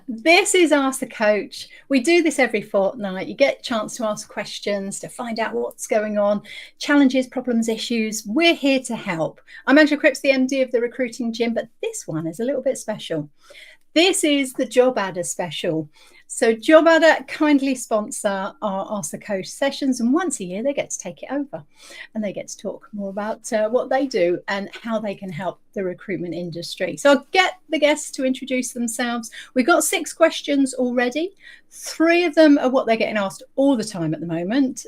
This is Ask the Coach. We do this every fortnight. You get a chance to ask questions, to find out what's going on, challenges, problems, issues. We're here to help. I'm Angela Cripps, the MD of the Recruiting Gym, but this one is a little bit special. This is the JobAdder special. So JobAdder kindly sponsor our Ask the Coach sessions, and once a year they get to take it over and they get to talk more about what they do and how they can help the recruitment industry. So I'll get the guests to introduce themselves. We've got 6 questions already. 3 of them are what they're getting asked all the time at the moment.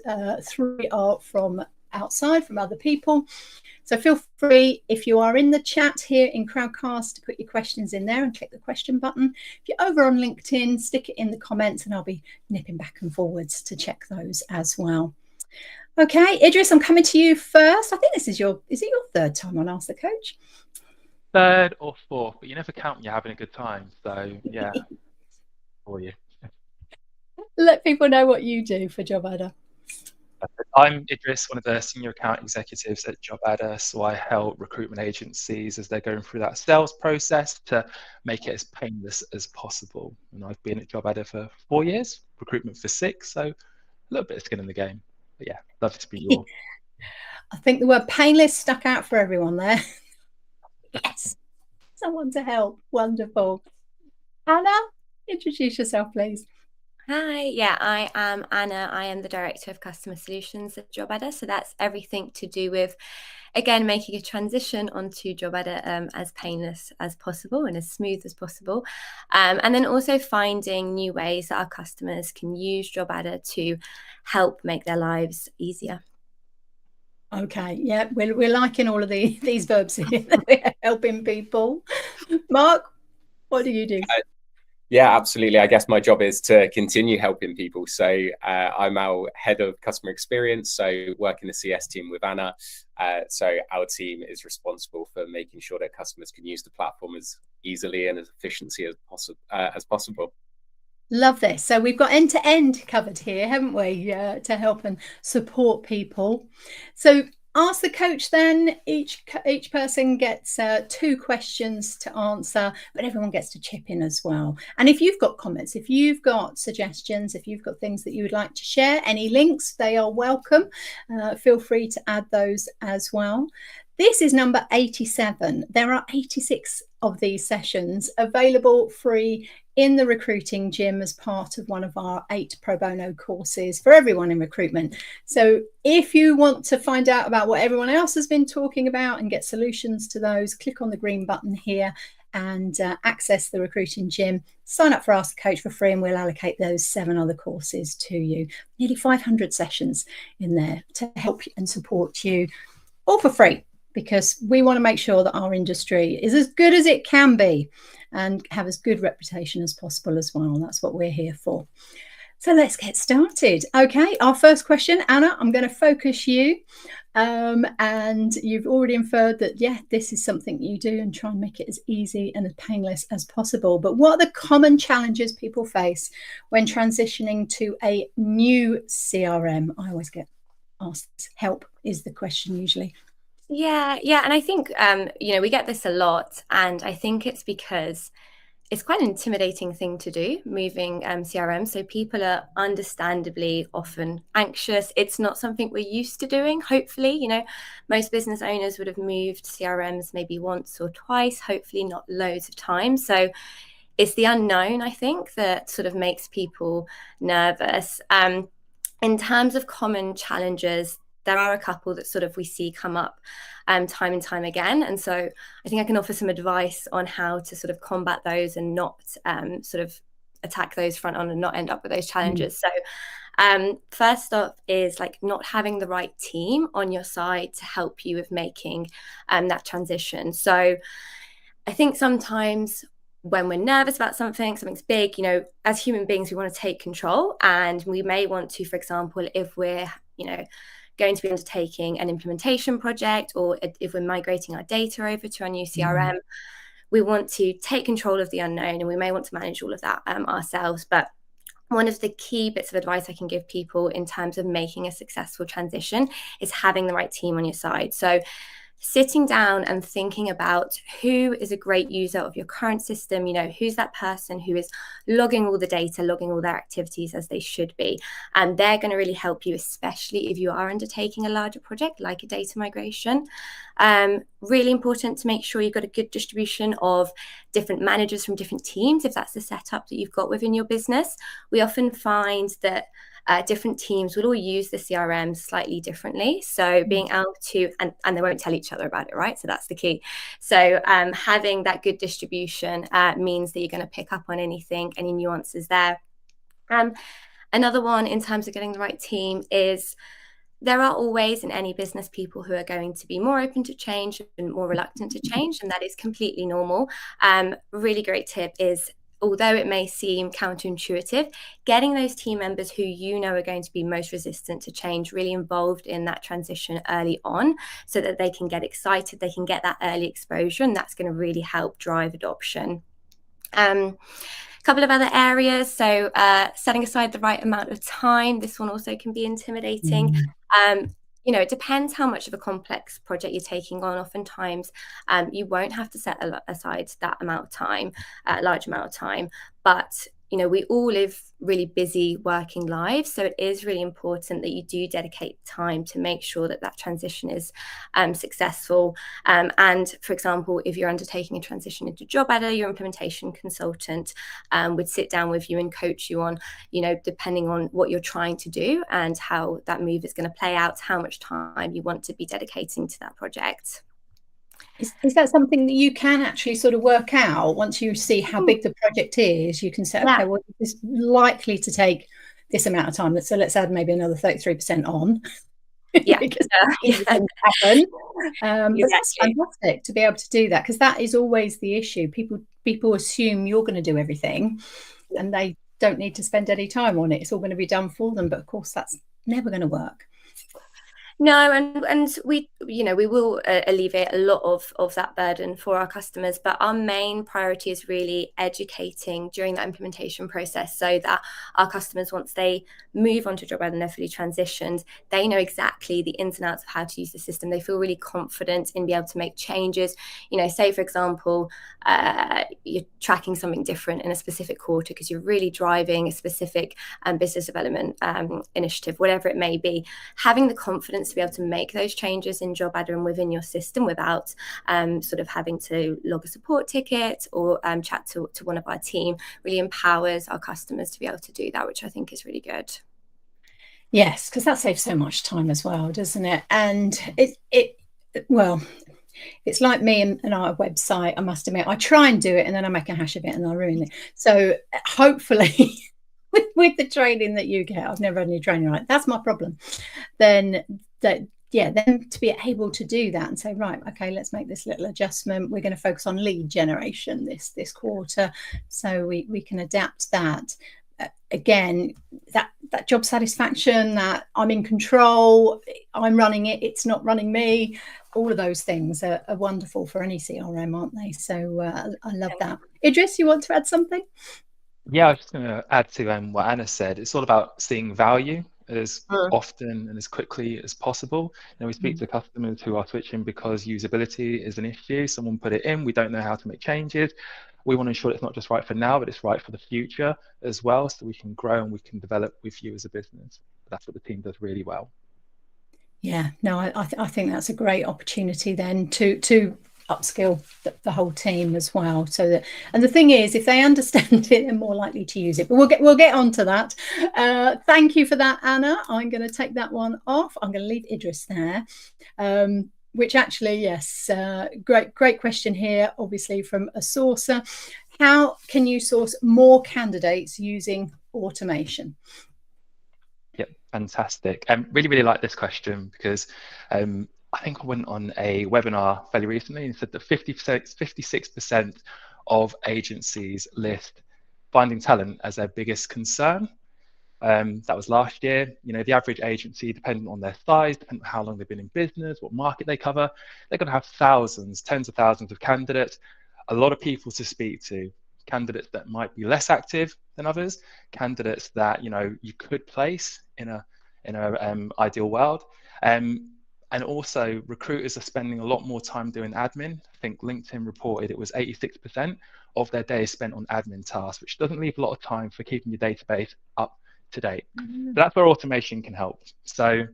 3 are from outside, from other people. So feel free, if you are in the chat here in Crowdcast, to put your questions in there and click the question button. If you're over on LinkedIn, stick it in the comments and I'll be nipping back and forwards to check those as well. Okay, Idris, I'm coming to you first. I think this is is it your 3rd time on Ask the Coach? 3rd or 4th, but you never count when you're having a good time. So yeah, for you. Let people know what you do for JobAdder. I'm Idris, one of the senior account executives at JobAdder. So I help recruitment agencies as they're going through that sales process to make it as painless as possible. And I've been at JobAdder for 4 years, recruitment for 6, so a little bit of skin in the game. But yeah, love to be you all. I think the word painless stuck out for everyone there. Yes, someone to help. Wonderful. Anna, introduce yourself, please. Hi, yeah, I am Anna. I am the Director of Customer Solutions at JobAdder. So that's everything to do with, again, making a transition onto JobAdder as painless as possible and as smooth as possible. And then also finding new ways that our customers can use JobAdder to help make their lives easier. Okay, yeah, we're liking all of these verbs here. We're helping people. Mark, what do you do? Yeah, absolutely. I guess my job is to continue helping people. So I'm our head of customer experience, so work in the CS team with Anna. So our team is responsible for making sure that customers can use the platform as easily and as efficiently as possible. Love this. So we've got end-to-end covered here, haven't we, to help and support people. So Ask the Coach then. Each person gets 2 questions to answer, but everyone gets to chip in as well. And if you've got comments, if you've got suggestions, if you've got things that you would like to share, any links, they are welcome. Feel free to add those as well. This is number 87. There are 86 of these sessions available free in the Recruiting Gym as part of one of our 8 pro bono courses for everyone in recruitment. So if you want to find out about what everyone else has been talking about and get solutions to those, click on the green button here and access the Recruiting Gym. Sign up for Ask the Coach for free and we'll allocate those 7 other courses to you. Nearly 500 sessions in there to help and support you, all for free, because we want to make sure that our industry is as good as it can be and have as good reputation as possible as well. That's what we're here for. So let's get started. Okay, our first question, Anna, I'm going to focus you. And you've already inferred that, yeah, this is something you do and try and make it as easy and as painless as possible. But what are the common challenges people face when transitioning to a new CRM? I always get asked, help is the question usually. Yeah. And I think, we get this a lot. And I think it's because it's quite an intimidating thing to do, moving CRM. So people are understandably often anxious. It's not something we're used to doing, hopefully. Most business owners would have moved CRMs maybe once or twice, hopefully not loads of times. So it's the unknown, I think, that sort of makes people nervous. In terms of common challenges, there are a couple that sort of we see come up time and time again. And so I think I can offer some advice on how to sort of combat those and not sort of attack those front on and not end up with those challenges. So first off is like not having the right team on your side to help you with making that transition. So I think sometimes when we're nervous about something's big, as human beings, we want to take control, and we may want to, for example, if we're, going to be undertaking an implementation project, or if we're migrating our data over to our new CRM, we want to take control of the unknown, and we may want to manage all of that ourselves. But one of the key bits of advice I can give people in terms of making a successful transition is having the right team on your side. So sitting down and thinking about who is a great user of your current system, who's that person who is logging all the data, logging all their activities as they should be. And they're going to really help you, especially if you are undertaking a larger project like a data migration. Really important to make sure you've got a good distribution of different managers from different teams, if that's the setup that you've got within your business. We often find that different teams will all use the CRM slightly differently. So being able to, and they won't tell each other about it, right? So that's the key. So having that good distribution means that you're going to pick up on anything, any nuances there. Another one in terms of getting the right team is there are always in any business people who are going to be more open to change and more reluctant to change, and that is completely normal. Really great tip is, although it may seem counterintuitive, getting those team members who are going to be most resistant to change really involved in that transition early on, so that they can get excited, they can get that early exposure, and that's going to really help drive adoption. Couple of other areas, so setting aside the right amount of time. This one also can be intimidating. It depends how much of a complex project you're taking on. Oftentimes, you won't have to set aside that amount of time, a large amount of time, but we all live really busy working lives. So it is really important that you do dedicate time to make sure that that transition is successful. And for example, if you're undertaking a transition into JobAdder, your implementation consultant would sit down with you and coach you on, depending on what you're trying to do and how that move is going to play out, how much time you want to be dedicating to that project. Is that something that you can actually sort of work out once you see how big the project is? You can say, okay, well, it's likely to take this amount of time. So let's add maybe another 33% on. Yeah, because things can happen. But that's fantastic to be able to do that, because that is always the issue. People assume you're going to do everything, and they don't need to spend any time on it. It's all going to be done for them. But of course, that's never going to work. No, and we will alleviate a lot of that burden for our customers, but our main priority is really educating during that implementation process, so that our customers, once they move on to JobAdder and they're fully transitioned, they know exactly the ins and outs of how to use the system. They feel really confident in being able to make changes. Say for example, you're tracking something different in a specific quarter because you're really driving a specific business development initiative, whatever it may be. Having the confidence to be able to make those changes in JobAdder and within your system without sort of having to log a support ticket or chat to one of our team really empowers our customers to be able to do that, which I think is really good. Yes, because that saves so much time as well, doesn't it? And it's like me and our website, I must admit. I try and do it and then I make a hash of it and I ruin it. So hopefully with the training that you get, I've never had any training like that's my problem. Then to be able to do that and say, right, okay, let's make this little adjustment. We're going to focus on lead generation this quarter, so we can adapt that. Again, that job satisfaction, that I'm in control, I'm running it, it's not running me. All of those things are wonderful for any CRM, aren't they? So I love that. Idris, you want to add something? Yeah, I was just going to add to what Anna said. It's all about seeing value as often and as quickly as possible. We speak to customers who are switching because usability is an issue. Someone put it in, we don't know how to make changes. We want to ensure it's not just right for now, but it's right for the future as well, so we can grow and we can develop with you as a business. That's what the team does really well. Yeah, no, I think that's a great opportunity then to upskill the whole team as well, so that, and the thing is, if they understand it, they're more likely to use it. But we'll get on to that. Thank you for that, Anna. I'm going to take that one off. I'm going to leave Idris there, which actually, yes, great question here, obviously from a sourcer. How can you source more candidates using automation? Yep, fantastic. Really like this question, because I think I went on a webinar fairly recently and said that 56% of agencies list finding talent as their biggest concern. That was last year. The average agency, depending on their size, depending on how long they've been in business, what market they cover, they're going to have thousands, tens of thousands of candidates, a lot of people to speak to, candidates that might be less active than others, candidates that you could place in a ideal world. And also, recruiters are spending a lot more time doing admin. I think LinkedIn reported it was 86% of their day is spent on admin tasks, which doesn't leave a lot of time for keeping your database up to date. So that's where automation can help. So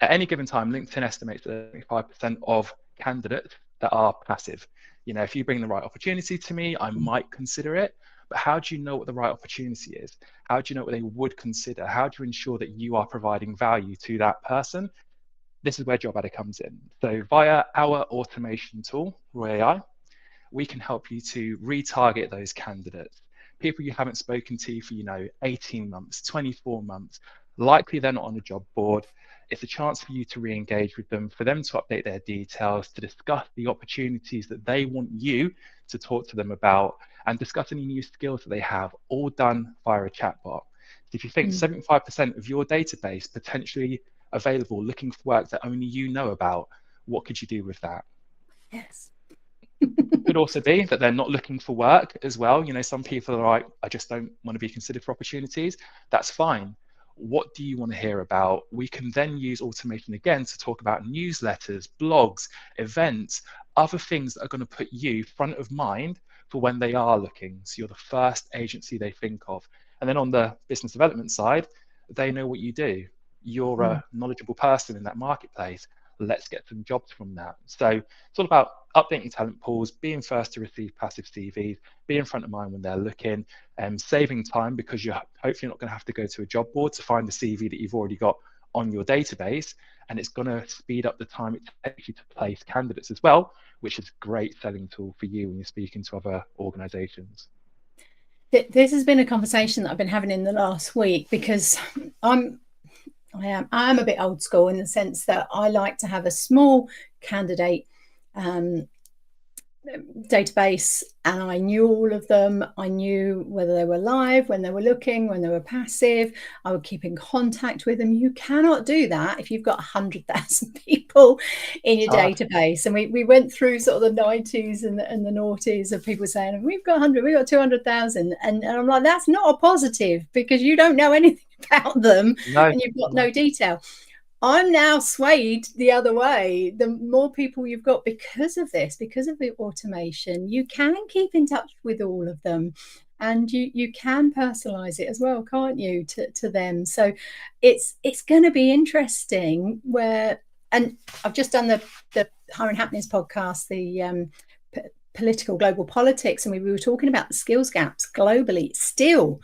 at any given time, LinkedIn estimates that 75% of candidates that are passive. You know, if you bring the right opportunity to me, I might consider it. But how do you know what the right opportunity is? How do you know what they would consider? How do you ensure that you are providing value to that person? This is where JobAdder comes in. So via our automation tool, Raw AI, we can help you to retarget those candidates, people you haven't spoken to for, 18 months, 24 months, likely they're not on a job board. It's a chance for you to re-engage with them, for them to update their details, to discuss the opportunities that they want you to talk to them about, and discuss any new skills that they have, all done via a chatbot. So if you think 75% of your database potentially available looking for work that only you know about, what could you do with that? Yes. It could also be that they're not looking for work as well. Some people are like, I just don't want to be considered for opportunities. That's fine. What do you want to hear about? We can then use automation again to talk about newsletters, blogs, events, other things that are going to put you front of mind for when they are looking. So you're the first agency they think of. And then on the business development side, they know what you do. You're a knowledgeable person in that marketplace. Let's get some jobs from that. So it's all about updating talent pools, being first to receive passive CVs, being front of mind when they're looking, saving time because you're hopefully not going to have to go to a job board to find the CV that you've already got on your database. And it's going to speed up the time it takes you to place candidates as well, which is a great selling tool for you when you're speaking to other organizations. This has been a conversation that I've been having in the last week because I am a bit old school in the sense that I like to have a small candidate database, and I knew all of them. I knew whether they were live, when they were looking, when they were passive. I would keep in contact with them. You cannot do that if you've got 100,000 people in your database. And we went through sort of the 90s and the noughties of people saying, we've got 100, we've got 200,000. And I'm like, that's not a positive because you don't know anything about them and you've got no detail. I'm now swayed the other way. The more people you've got because of this, because of the automation, you can keep in touch with all of them, and you can personalize it as well, can't you, to them? So it's going to be interesting and I've just done the Hiring Happenings podcast, the political global politics, and we were talking about the skills gaps globally. Still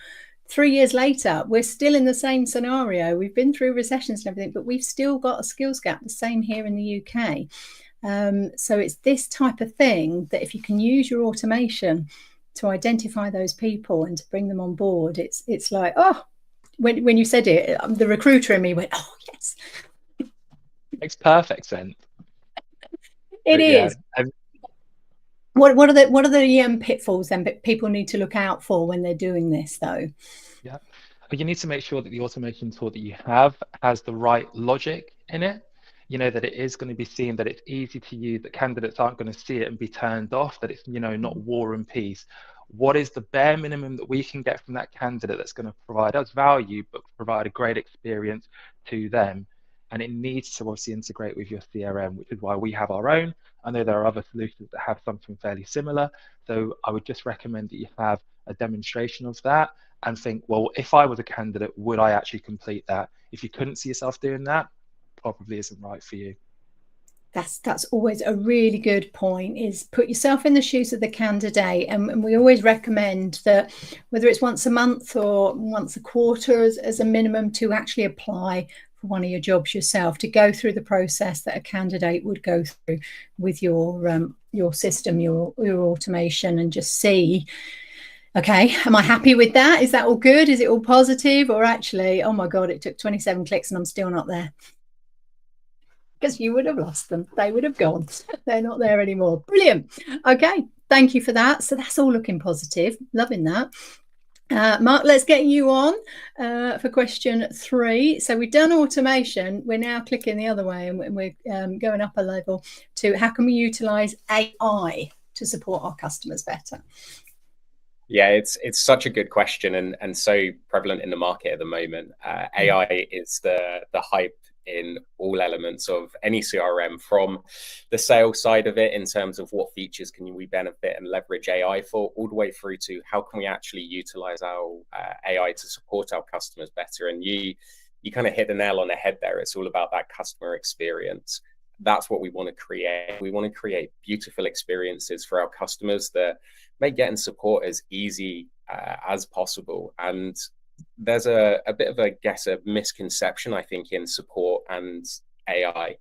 3 years later, we're still in the same scenario. We've been through recessions and everything, but we've still got a skills gap, the same here in the UK. So it's this type of thing that if you can use your automation to identify those people and to bring them on board, it's like, oh, when you said it, the recruiter in me went, oh, yes. Makes perfect sense. It is. Yeah. What are the pitfalls then people need to look out for when they're doing this, though? Yeah, but you need to make sure that the automation tool that you have has the right logic in it. That it is going to be seen, that it's easy to use, that candidates aren't going to see it and be turned off, that it's, not war and peace. What is the bare minimum that we can get from that candidate that's going to provide us value, but provide a great experience to them? And it needs to obviously integrate with your CRM, which is why we have our own. I know there are other solutions that have something fairly similar. So I would just recommend that you have a demonstration of that and think, well, if I was a candidate, would I actually complete that? If you couldn't see yourself doing that, probably isn't right for you. That's always a really good point, is put yourself in the shoes of the candidate. And we always recommend that whether it's once a month or once a quarter as a minimum, to actually apply for one of your jobs yourself, to go through the process that a candidate would go through with your system, your automation, and just see, okay, am I happy with that? Is that all good? Is it all positive? Or actually, oh my God, it took 27 clicks and I'm still not there. Because you would have lost them. They would have gone. They're not there anymore. Brilliant. Okay, thank you for that. So that's all looking positive. Loving that. Mark, let's get you on for question 3. So we've done automation. We're now clicking the other way, and we're going up a level to how can we utilize AI to support our customers better? Yeah, it's such a good question and so prevalent in the market at the moment. AI is the hype in all elements of any CRM, from the sales side of it in terms of what features can we benefit and leverage AI for, all the way through to how can we actually utilize our AI to support our customers better. And you kind of hit the nail on the head there. It's all about that customer experience. That's what we want to create. We want to create beautiful experiences for our customers that make getting support as easy as possible. And there's a bit of a misconception, I think, in support and AI.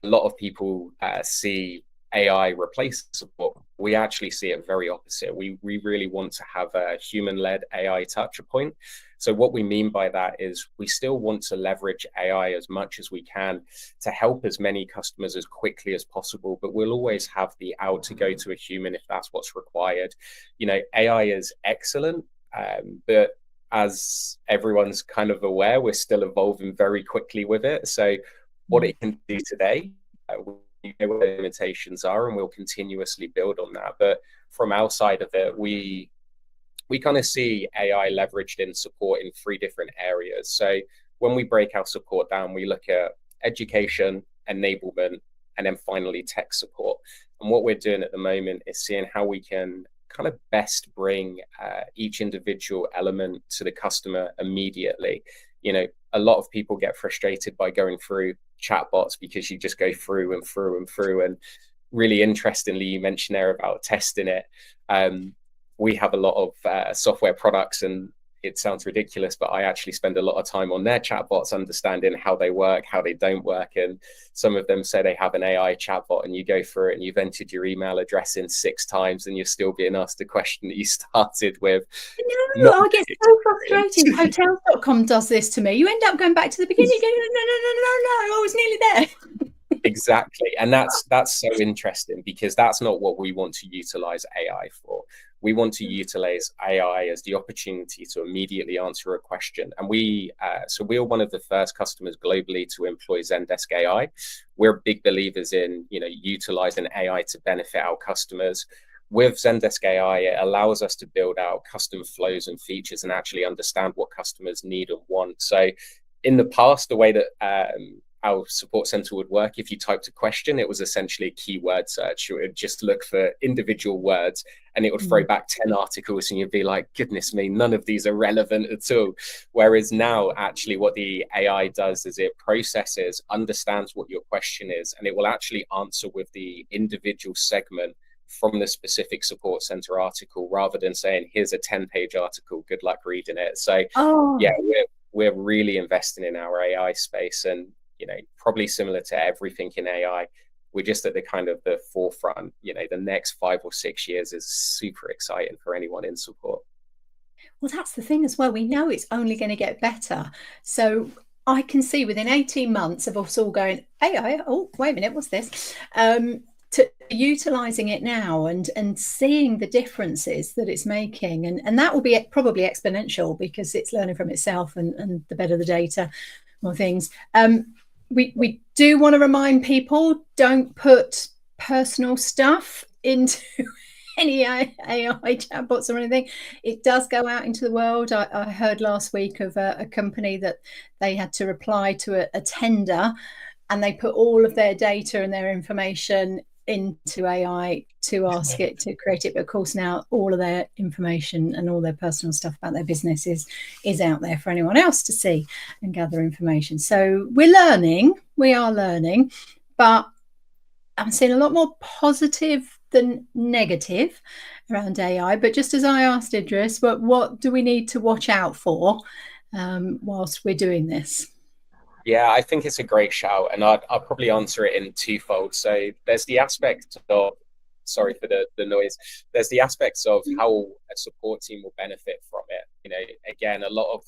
A lot of people see AI replace support. We actually see it very opposite. We really want to have a human-led AI touch point. So what we mean by that is we still want to leverage AI as much as we can to help as many customers as quickly as possible, but we'll always have the out to go to a human if that's what's required. You know, AI is excellent, but as everyone's kind of aware, we're still evolving very quickly with it. So what it can do today, we know what the limitations are, and we'll continuously build on that. But from our side of it, we kind of see AI leveraged in support in 3 different areas. So when we break our support down, we look at education, enablement, and then finally tech support. And what we're doing at the moment is seeing how we can kind of best bring each individual element to the customer immediately. You know, a lot of people get frustrated by going through chatbots because you just go through and through and through. And really interestingly, you mentioned there about testing it. We have a lot of software products, and it sounds ridiculous, but I actually spend a lot of time on their chatbots, understanding how they work, how they don't work. And some of them say they have an AI chatbot, and you go through it and you've entered your email address in 6 times and you're still being asked the question that you started with. No, I get so frustrated. Hotels.com does this to me. You end up going back to the beginning again. No, I was nearly there. Exactly. And that's so interesting, because that's not what we want to utilize AI for. We want to utilize AI as the opportunity to immediately answer a question. And so we're one of the first customers globally to employ Zendesk AI. We're big believers in, you know, utilizing AI to benefit our customers. With Zendesk AI, it allows us to build out custom flows and features and actually understand what customers need and want. So in the past, the way that our support center would work, if you typed a question, it was essentially a keyword search. It would just look for individual words and it would throw back 10 articles, and you'd be like, goodness me, none of these are relevant at all. Whereas now, actually, what the AI does is it processes, understands what your question is, and it will actually answer with the individual segment from the specific support center article, rather than saying, here's a 10-page article, good luck reading it. So yeah, we're really investing in our AI space, and you know, probably similar to everything in AI, we're just at the kind of the forefront. You know, the next 5 or 6 years is super exciting for anyone in support. Well, that's the thing as well. We know it's only going to get better. So I can see within 18 months of us all going, AI, oh, wait a minute, what's this? To utilizing it now and seeing the differences that it's making. And that will be probably exponential, because it's learning from itself, and the better the data, more things. We do want to remind people, don't put personal stuff into any AI chatbots or anything. It does go out into the world. I heard last week of a company that they had to reply to a tender, and they put all of their data and their information into AI to ask it to create it. But of course, now all of their information and all their personal stuff about their business is out there for anyone else to see and gather information. So we are learning, but I'm seeing a lot more positive than negative around AI. But just as I asked Idris, what do we need to watch out for whilst we're doing this? Yeah, I think it's a great shout, and I'll probably answer it in twofold. So there's the aspect of, sorry for the noise, there's the aspects of how a support team will benefit from it. You know, again, a lot of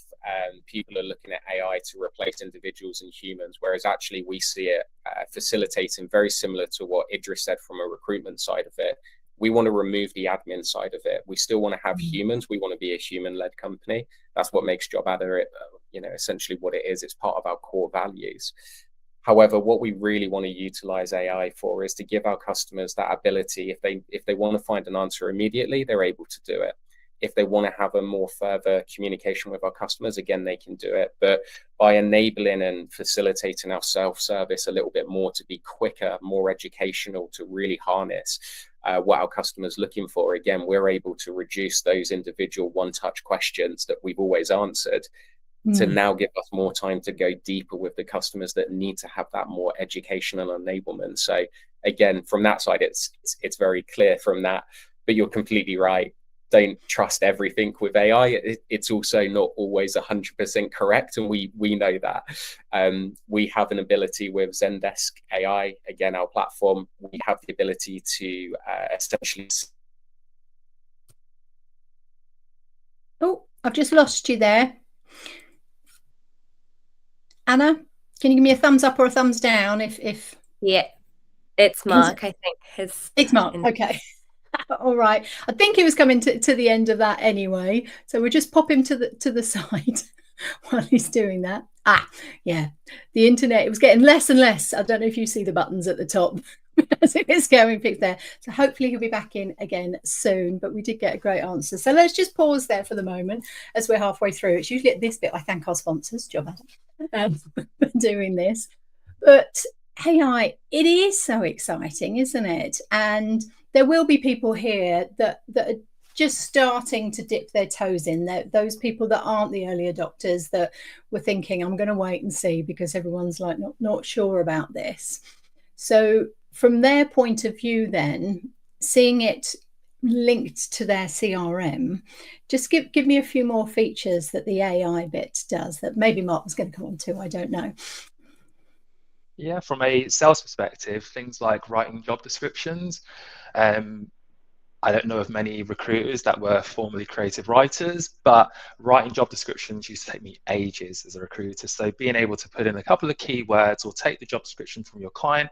people are looking at AI to replace individuals and humans, whereas actually we see it facilitating, very similar to what Idris said from a recruitment side of it. We want to remove the admin side of it. We still want to have humans. We want to be a human-led company. That's what makes JobAdder, you know, essentially what it is. It's part of our core values. However, what we really want to utilize AI for is to give our customers that ability. If they want to find an answer immediately, they're able to do it. if they want to have a more further communication with our customers, again, they can do it. But by enabling and facilitating our self-service a little bit more to be quicker, more educational, to really harness what our customers are looking for, again, we're able to reduce those individual one-touch questions that we've always answered to now give us more time to go deeper with the customers that need to have that more educational enablement. So again, from that side, it's very clear from that. But you're completely right. Don't trust everything with AI. It's also not always 100% correct, and we know that. We have an ability with Zendesk AI, again, our platform. We have the ability to essentially. Oh, I've just lost you there. Anna, can you give me a thumbs up or a thumbs down if Yeah, it's Mark, I think. It's Mark, okay. All right. I think he was coming to the end of that anyway. So we'll just pop him to the side while he's doing that. Yeah. The internet, it was getting less and less. I don't know if you see the buttons at the top as it is going fixed there. So hopefully he'll be back in again soon. But we did get a great answer. So let's just pause there for the moment as we're halfway through. It's usually at this bit I thank our sponsors, JobAdder, for doing this. But AI, it is so exciting, isn't it? And there will be people here that are just starting to dip their toes in. Those people that aren't the early adopters that were thinking, I'm going to wait and see because everyone's like not sure about this. So from their point of view then, seeing it linked to their CRM, just give me a few more features that the AI bit does that maybe Mark was going to come on to, I don't know. Yeah, from a sales perspective, things like writing job descriptions. I don't know of many recruiters that were formerly creative writers, but writing job descriptions used to take me ages as a recruiter. So being able to put in a couple of keywords or take the job description from your client,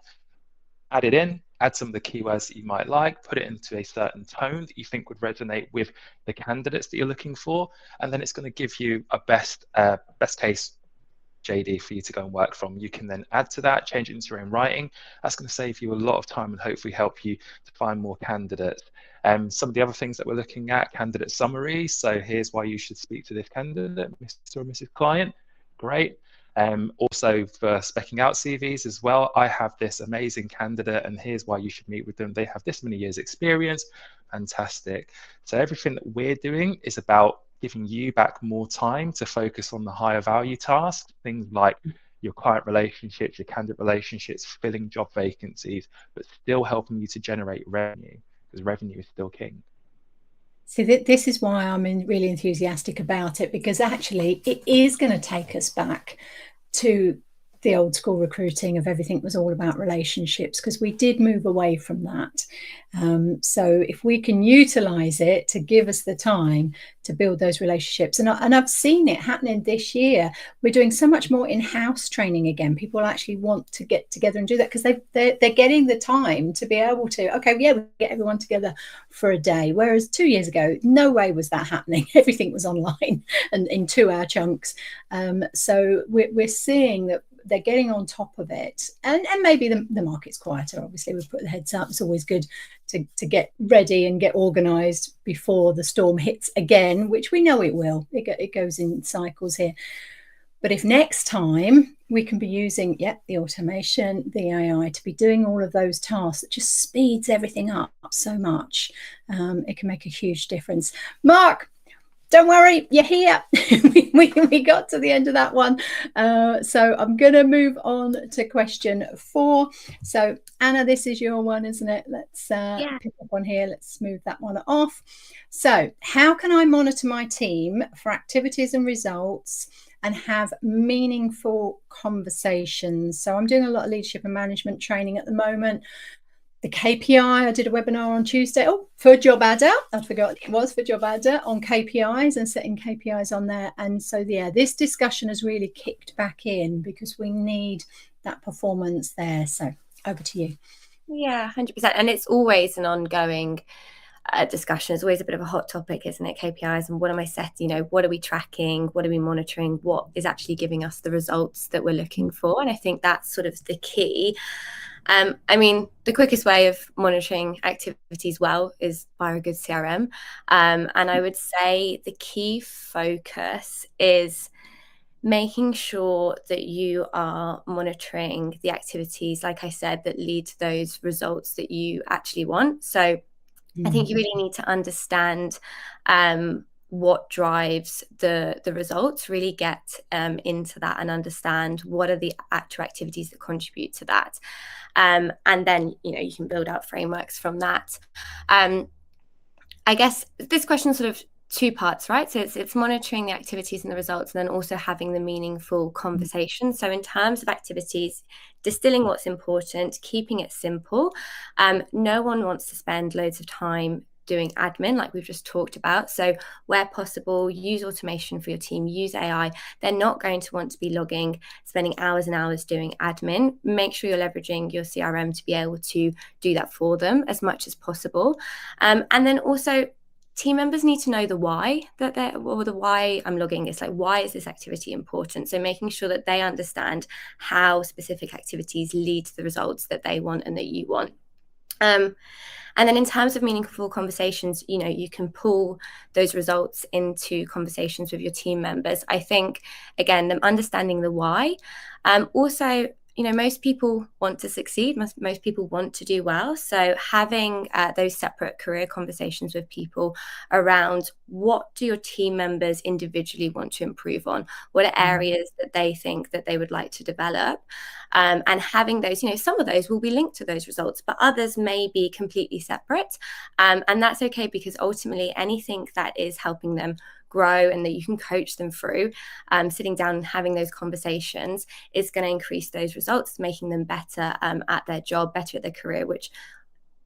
add it in, add some of the keywords that you might like, put it into a certain tone that you think would resonate with the candidates that you're looking for, and then it's going to give you a best case JD for you to go and work from. You can then add to that, change it into your own writing. That's going to save you a lot of time and hopefully help you to find more candidates. Some of the other things that we're looking at, candidate summaries. So here's why you should speak to this candidate, Mr. or Mrs. Client. Great. Also for specking out CVs as well. I have this amazing candidate and here's why you should meet with them. They have this many years experience. Fantastic. So everything that we're doing is about giving you back more time to focus on the higher value tasks, things like your client relationships, your candidate relationships, filling job vacancies, but still helping you to generate revenue, because revenue is still king. See, this is why I'm really enthusiastic about it, because actually it is going to take us back to the old school recruiting of everything was all about relationships, because we did move away from that. So if we can utilize it to give us the time to build those relationships, and I've seen it happening this year. We're doing so much more in-house training again. People actually want to get together and do that because they're getting the time to be able to, okay, yeah, we get everyone together for a day. Whereas 2 years ago, no way was that happening. Everything was online and in 2-hour chunks. So we're seeing that they're getting on top of it, and maybe the market's quieter. Obviously, we've put the heads up. It's always good to get ready and get organized before the storm hits again, which we know it will. It goes in cycles here. But if next time we can be using the automation, the AI to be doing all of those tasks, it just speeds everything up so much. It can make a huge difference. Mark, don't worry, you're here. we got to the end of that one. So I'm going to move on to question 4. So Anna, this is your one, isn't it? Let's pick up on here. Let's move that one off. So how can I monitor my team for activities and results and have meaningful conversations? So I'm doing a lot of leadership and management training at the moment. The KPI, I did a webinar on Tuesday for JobAdder. I forgot it was for JobAdder on KPIs and setting KPIs on there. And so, this discussion has really kicked back in because we need that performance there. So over to you. Yeah, 100%. And it's always an ongoing discussion. It's always a bit of a hot topic, isn't it? KPIs and what am I setting? What are we tracking? What are we monitoring? What is actually giving us the results that we're looking for? And I think that's sort of the key. I mean, the quickest way of monitoring activities well is via a good CRM. And I would say the key focus is making sure that you are monitoring the activities, like I said, that lead to those results that you actually want. So I think you really need to understand what drives the results, really get into that and understand what are the actual activities that contribute to that. And then, you can build out frameworks from that. I guess this question is sort of two parts, right? So it's monitoring the activities and the results, and then also having the meaningful conversation. So in terms of activities, distilling what's important, keeping it simple. No one wants to spend loads of time doing admin like we've just talked about. So where possible, use automation for your team, use AI. They're not going to want to be spending hours and hours doing admin. Make sure you're leveraging your CRM to be able to do that for them as much as possible. And then also, team members need to know the why the why I'm logging. It's like, why is this activity important? So making sure that they understand how specific activities lead to the results that they want and that you want. And then in terms of meaningful conversations, you can pull those results into conversations with your team members. I think, again, them understanding the why. Also, most people want to succeed. Most people want to do well. So having those separate career conversations with people around what do your team members individually want to improve on? What are areas that they think that they would like to develop? And having those, some of those will be linked to those results, but others may be completely separate. And that's okay, because ultimately anything that is helping them grow and that you can coach them through, sitting down and having those conversations, is going to increase those results, making them better at their job, better at their career, which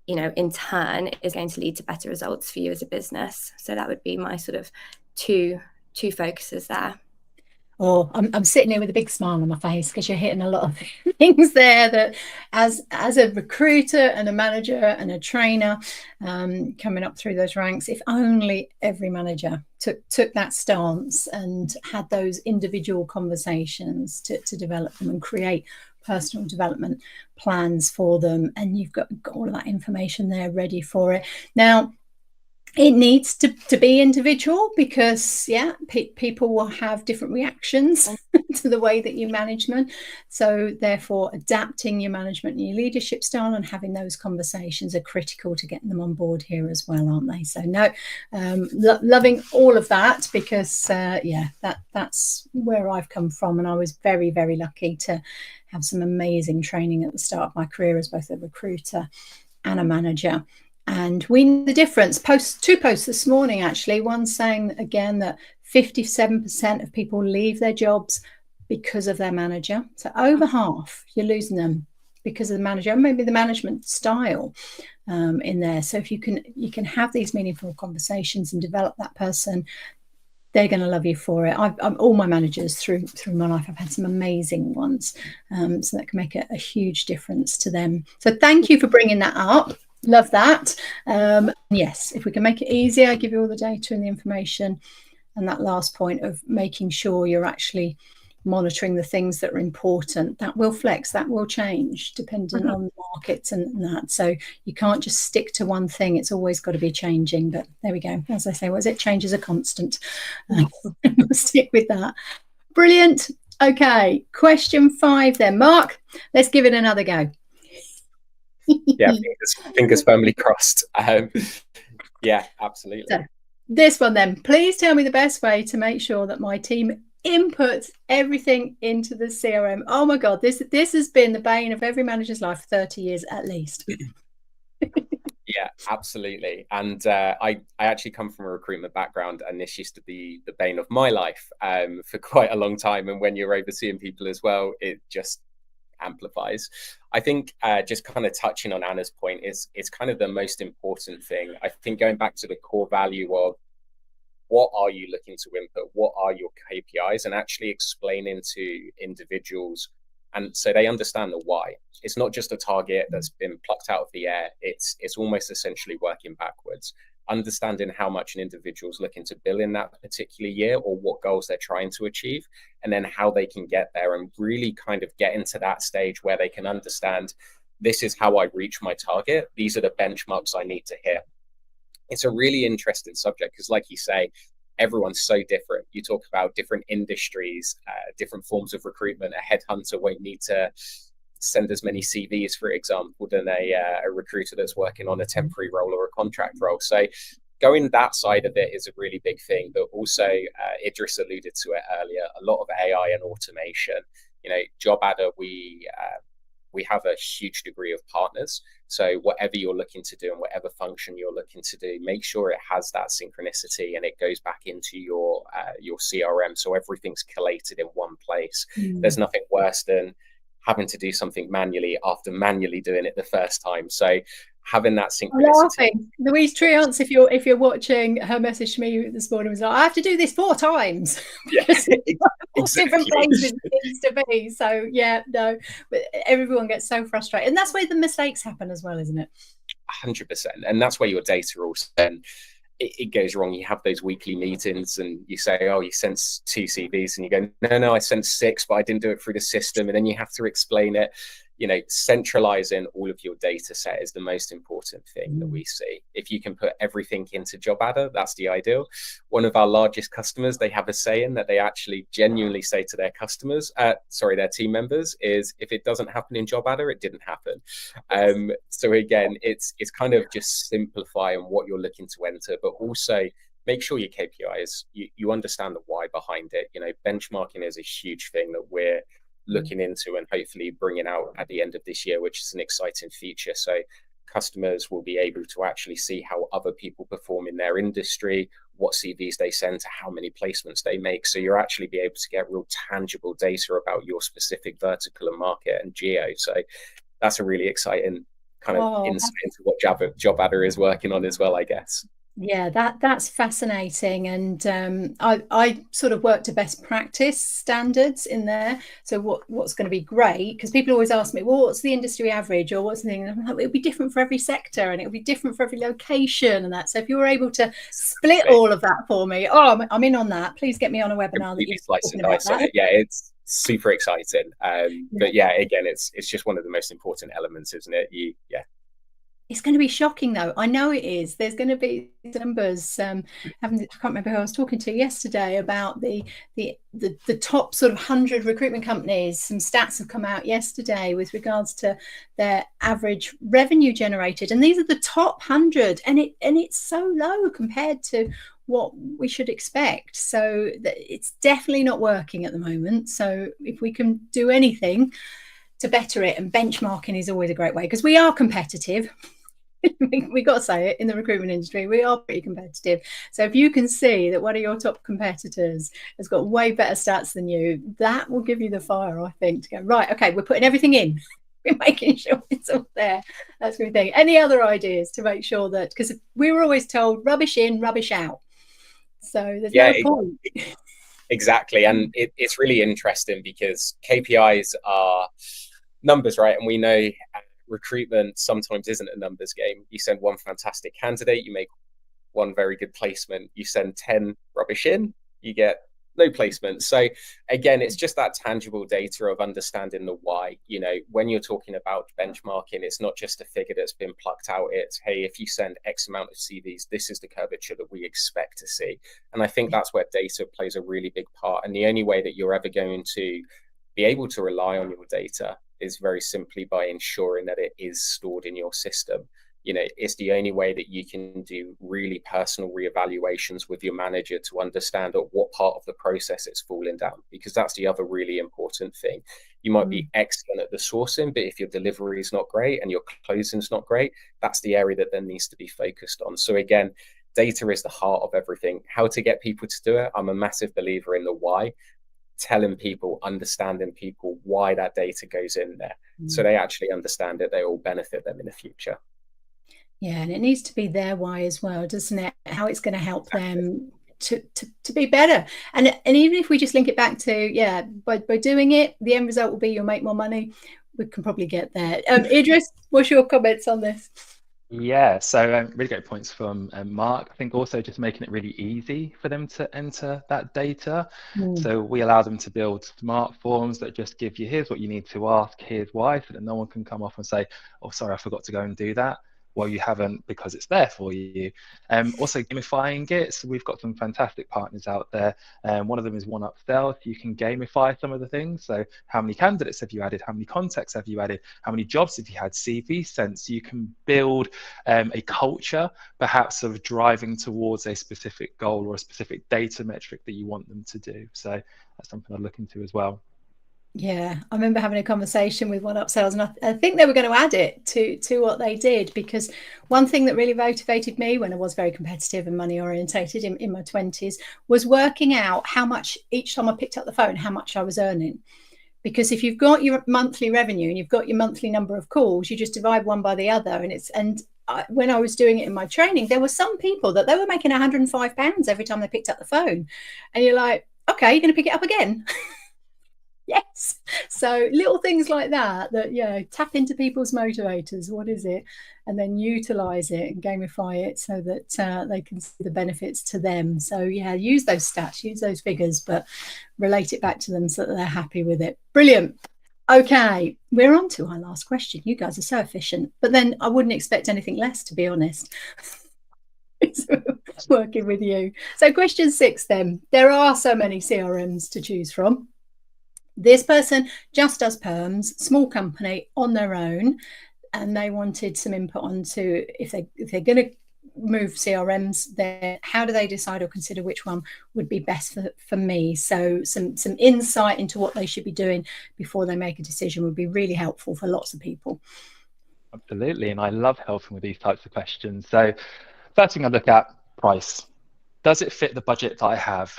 in turn is going to lead to better results for you as a business. So that would be my sort of two focuses there. Oh, I'm sitting here with a big smile on my face, because you're hitting a lot of things there that as a recruiter and a manager and a trainer coming up through those ranks, if only every manager took that stance and had those individual conversations to develop them and create personal development plans for them, and you've got all of that information there ready for it. Now, it needs to be individual, because people will have different reactions to the way that you manage them. So therefore, adapting your management and your leadership style and having those conversations are critical to getting them on board here as well, aren't they? So loving all of that, because that's where I've come from, and I was very, very lucky to have some amazing training at the start of my career as both a recruiter and a manager. And we know the difference. Two posts this morning, actually. One saying again that 57% of people leave their jobs because of their manager. So over half, you're losing them because of the manager, maybe the management style in there. So if you can have these meaningful conversations and develop that person, they're going to love you for it. I'm all my managers through my life, I've had some amazing ones, so that can make a huge difference to them. So thank you for bringing that up. Love that. Yes, if we can make it easier, give you all the data and the information, and that last point of making sure you're actually monitoring the things that are important, that will flex, that will change depending on the markets and that. So you can't just stick to one thing. It's always got to be changing. But there we go. As I say, change is a constant. We'll stick with that. Brilliant. Okay, question 5 then. Mark, let's give it another go. Yeah, fingers firmly crossed. Yeah, absolutely. So, this one then, please tell me the best way to make sure that my team inputs everything into the CRM. Oh my God, this has been the bane of every manager's life for 30 years at least. Yeah, absolutely. And I actually come from a recruitment background, and this used to be the bane of my life for quite a long time. And when you're overseeing people as well, it just amplifies. I think just kind of touching on Anna's point is kind of the most important thing. I think going back to the core value of what are you looking to input, what are your KPIs, and actually explaining to individuals, and so they understand the why. It's not just a target that's been plucked out of the air. It's almost essentially working backwards, understanding how much an individual's looking to bill in that particular year, or what goals they're trying to achieve, and then how they can get there, and really kind of get into that stage where they can understand this is how I reach my target. These are the benchmarks I need to hit. It's a really interesting subject because, like you say, everyone's so different. You talk about different industries, different forms of recruitment. A headhunter won't need to send as many CVs, for example, than a recruiter that's working on a temporary role or a contract role. So going that side of it is a really big thing. But also, Idris alluded to it earlier, a lot of AI and automation. JobAdder, we have a huge degree of partners. So whatever you're looking to do and whatever function you're looking to do, make sure it has that synchronicity and it goes back into your CRM. So everything's collated in one place. There's nothing worse than having to do something manually after manually doing it the first time. So having that synchronicity. Louise Triance, if you're watching, her message to me this morning was like, I have to do this 4 times. Yeah, exactly. Different places it needs to be. So yeah, no, but everyone gets so frustrated, and that's where the mistakes happen as well, isn't it? 100%, and that's where your data also then it goes wrong. You have those weekly meetings and you say, oh, you sent 2 CVs, and you go, no, I sent 6, but I didn't do it through the system. And then you have to explain it. Centralizing all of your data set is the most important thing that we see. If you can put everything into JobAdder, that's the ideal. One of our largest customers, they have a saying that they actually genuinely say to their customers, their team members, is if it doesn't happen in JobAdder, it didn't happen. So again, it's kind of just simplifying what you're looking to enter, but also make sure your KPIs, you understand the why behind it. Benchmarking is a huge thing that we're looking into and hopefully bringing out at the end of this year, which is an exciting feature. So customers will be able to actually see how other people perform in their industry, what CVs they send to how many placements they make. So you'll actually be able to get real tangible data about your specific vertical and market and geo. So that's a really exciting kind of insight into what JobAdder is working on as well, I guess. Yeah, that's fascinating, and I sort of work to best practice standards in there. So what's going to be great, because people always ask me, well, what's the industry average, or what's the thing? And I'm like, it'll be different for every sector, and it'll be different for every location, and that. So if you were able to split all of that for me, I'm in on that. Please get me on a webinar that you're talking about that. Yeah, it's super exciting. But yeah, again, it's just one of the most important elements, isn't it? It's going to be shocking, though. I know it is. There's going to be numbers. I can't remember who I was talking to yesterday about the top sort of 100 recruitment companies. Some stats have come out yesterday with regards to their average revenue generated, and these are the top 100, and it's so low compared to what we should expect. So it's definitely not working at the moment. So if we can do anything to better it, and benchmarking is always a great way, because we are competitive. We got to say it, in the recruitment industry, we are pretty competitive. So if you can see that one of your top competitors has got way better stats than you, that will give you the fire, I think, to go, right, okay, we're putting everything in. We're making sure it's all there. That's what we think. Any other ideas to make sure that, because we were always told rubbish in, rubbish out. So there's no point. Exactly. And it's really interesting because KPIs are numbers, right? And we know recruitment sometimes isn't a numbers game. You send one fantastic candidate, you make one very good placement. You send 10 rubbish in, you get no placement. So again, it's just that tangible data of understanding the why. When you're talking about benchmarking, it's not just a figure that's been plucked out. It's, hey, if you send X amount of CVs, this is the curvature that we expect to see. And I think that's where data plays a really big part. And the only way that you're ever going to be able to rely on your data is very simply by ensuring that it is stored in your system. It's the only way that you can do really personal reevaluations with your manager to understand at what part of the process it's falling down, because that's the other really important thing. You might be excellent at the sourcing, but if your delivery is not great and your closing is not great, that's the area that then needs to be focused on. So again, data is the heart of everything. How to get people to do it? I'm a massive believer in the why. Telling people, understanding people why that data goes in there, so they actually understand it, they all benefit them in the future. Yeah, and it needs to be their why as well, doesn't it? How it's going to help them to be better. And even if we just link it back to, by doing it, the end result will be you'll make more money. We can probably get there. Idris, what's your comments on this? Yeah, so really great points from Mark. I think also just making it really easy for them to enter that data. So we allow them to build smart forms that just give you, here's what you need to ask, here's why, so that no one can come off and say, oh, sorry, I forgot to go and do that. Well, you haven't, because it's there for you. Also gamifying it. So we've got some fantastic partners out there. One of them is One Upsell. You can gamify some of the things. So how many candidates have you added? How many contacts have you added? How many jobs have you had CV sent? So you can build a culture, perhaps, of driving towards a specific goal or a specific data metric that you want them to do. So that's something I'd look into as well. Yeah, I remember having a conversation with One Upsells, and I think they were going to add it to what they did, because one thing that really motivated me when I was very competitive and money orientated in my 20s was working out how much each time I picked up the phone, how much I was earning. Because if you've got your monthly revenue and you've got your monthly number of calls, you just divide one by the other. When I was doing it in my training, there were some people that they were making £105 every time they picked up the phone, and you're like, okay, you're going to pick it up again. Yes. So little things like that, tap into people's motivators. What is it? And then utilize it and gamify it so that they can see the benefits to them. So yeah, use those stats, use those figures, but relate it back to them so that they're happy with it. Brilliant. Okay, we're on to our last question. You guys are so efficient, but then I wouldn't expect anything less, to be honest. It's working with you. So question 6 then. There are so many CRMs to choose from. This person just does perms, small company on their own, and they wanted some input onto if they're going to move CRMs, then how do they decide or consider which one would be best for me? So some insight into what they should be doing before they make a decision would be really helpful for lots of people. Absolutely, and I love helping with these types of questions. So first thing I look at, price. Does it fit the budget that I have?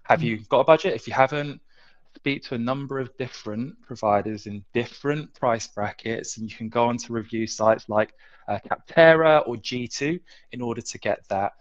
Have you got a budget? If you haven't, speak to a number of different providers in different price brackets, and you can go on to review sites like Capterra or G2 in order to get that.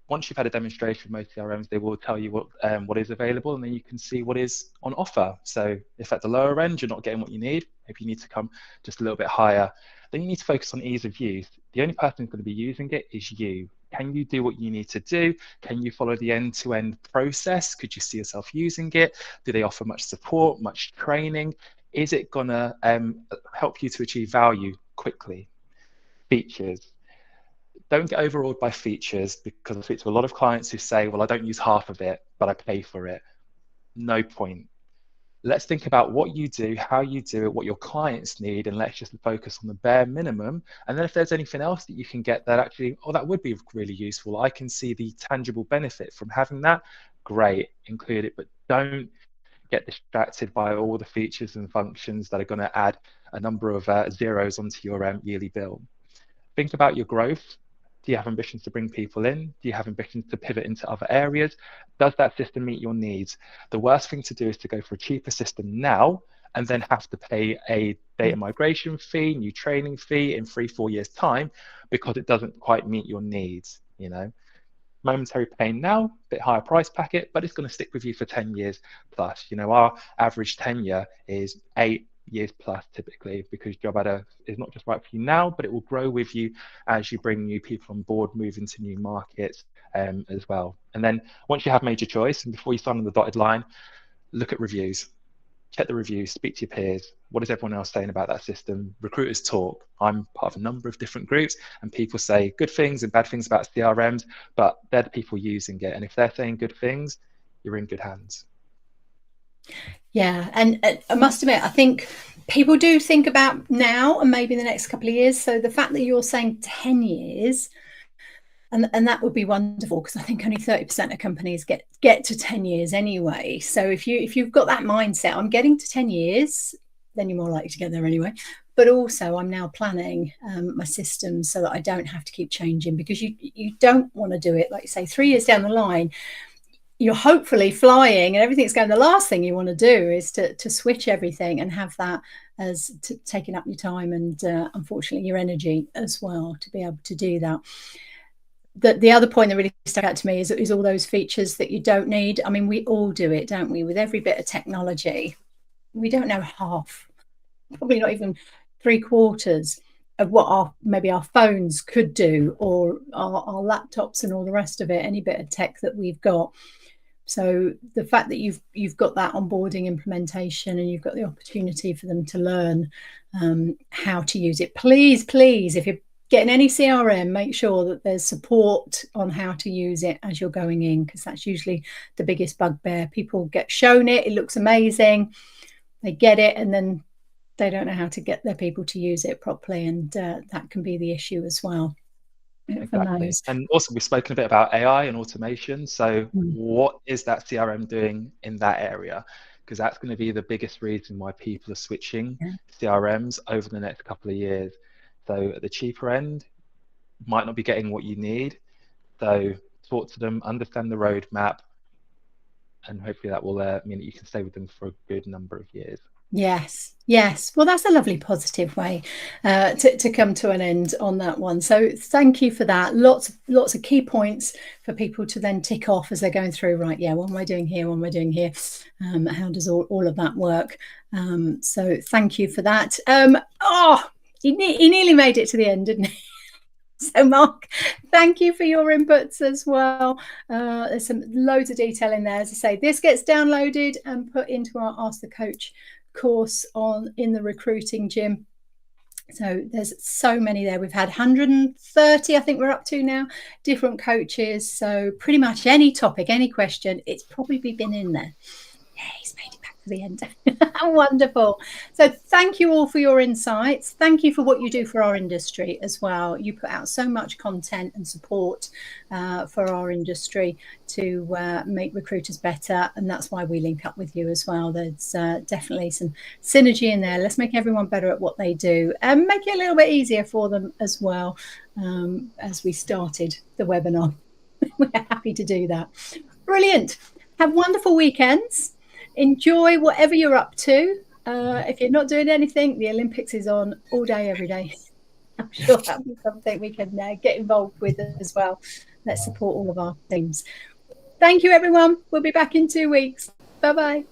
Once you've had a demonstration with most CRMs, they will tell you what is available, and then you can see what is on offer. So if at the lower end you're not getting what you need, maybe you need to come just a little bit higher, then you need to focus on ease of use. The only person who's going to be using it is you. Can you do what you need to do? Can you follow the end-to-end process? Could you see yourself using it? Do they offer much support, much training? Is it going to help you to achieve value quickly? Features. Don't get overawed by features, because I speak to a lot of clients who say, well, I don't use half of it, but I pay for it. No point. Let's think about what you do, how you do it, what your clients need, and let's just focus on the bare minimum. And then if there's anything else that you can get that actually, that would be really useful, I can see the tangible benefit from having that, great, include it, but don't get distracted by all the features and functions that are going to add a number of zeros onto your yearly bill. Think about your growth. Do you have ambitions to bring people in? Do you have ambitions to pivot into other areas? Does that system meet your needs? The worst thing to do is to go for a cheaper system now and then have to pay a data migration fee, new training fee in 3-4 years' time because it doesn't quite meet your needs. Momentary pain now, a bit higher price packet, but it's going to stick with you for 10 years plus. Our average tenure is 8 years plus typically, because JobAdder is not just right for you now, but it will grow with you as you bring new people on board, move into new markets as well. And then once you have made your choice, and before you sign on the dotted line, look at reviews. Check the reviews, speak to your peers. What is everyone else saying about that system? Recruiters talk. I'm part of a number of different groups, and people say good things and bad things about CRMs, but they're the people using it. And if they're saying good things, you're in good hands. Yeah, and I must admit, I think people do think about now and maybe the next couple of years. So the fact that you're saying 10 years, and that would be wonderful, because I think only 30% of companies get to 10 years anyway. So if you've got that mindset, I'm getting to 10 years, then you're more likely to get there anyway. But also I'm now planning my systems so that I don't have to keep changing, because you don't want to do it, like you say, 3 years down the line, you're hopefully flying and everything's going. The last thing you want to do is to switch everything and have that as taking up your time and unfortunately your energy as well to be able to do that. The other point that really stuck out to me is all those features that you don't need. I mean, we all do it, don't we? With every bit of technology, we don't know half, probably not even 3/4 of what maybe our phones could do, or our laptops and all the rest of it, any bit of tech that we've got. So the fact that you've got that onboarding implementation and you've got the opportunity for them to learn how to use it. Please, if you're getting any CRM, make sure that there's support on how to use it as you're going in, because that's usually the biggest bugbear. People get shown it looks amazing, they get it, and then they don't know how to get their people to use it properly, and that can be the issue as well. Exactly. And also, we've spoken a bit about AI and automation. So what is that CRM doing in that area? Because that's going to be the biggest reason why people are switching CRMs over the next couple of years. So at the cheaper end, you might not be getting what you need. So talk to them, understand the roadmap, and hopefully that will mean that you can stay with them for a good number of years. Yes. Well, that's a lovely positive way to come to an end on that one. So thank you for that. Lots of key points for people to then tick off as they're going through. Right, yeah, what am I doing here? What am I doing here? How does all of that work? So thank you for that. He nearly made it to the end, didn't he? So Mark, thank you for your inputs as well. There's loads of detail in there. As I say, this gets downloaded and put into our Ask the Coach course in the recruiting gym. So there's so many there. We've had 130, I think we're up to now, different coaches. So pretty much any topic, any question, it's probably been in there. Yeah, he's made it back to the end. Wonderful. So thank you all for your insights. Thank you for what you do for our industry as well. You put out so much content and support for our industry to make recruiters better, and that's why we link up with you as well. There's definitely some synergy in there. Let's make everyone better at what they do and make it a little bit easier for them as well. As we started the webinar, we're happy to do that. Brilliant. Have wonderful weekends. Enjoy whatever you're up to. If you're not doing anything, the Olympics is on all day, every day. I'm sure that'll be something we can get involved with as well. Let's support all of our teams. Thank you, everyone. We'll be back in 2 weeks. Bye-bye.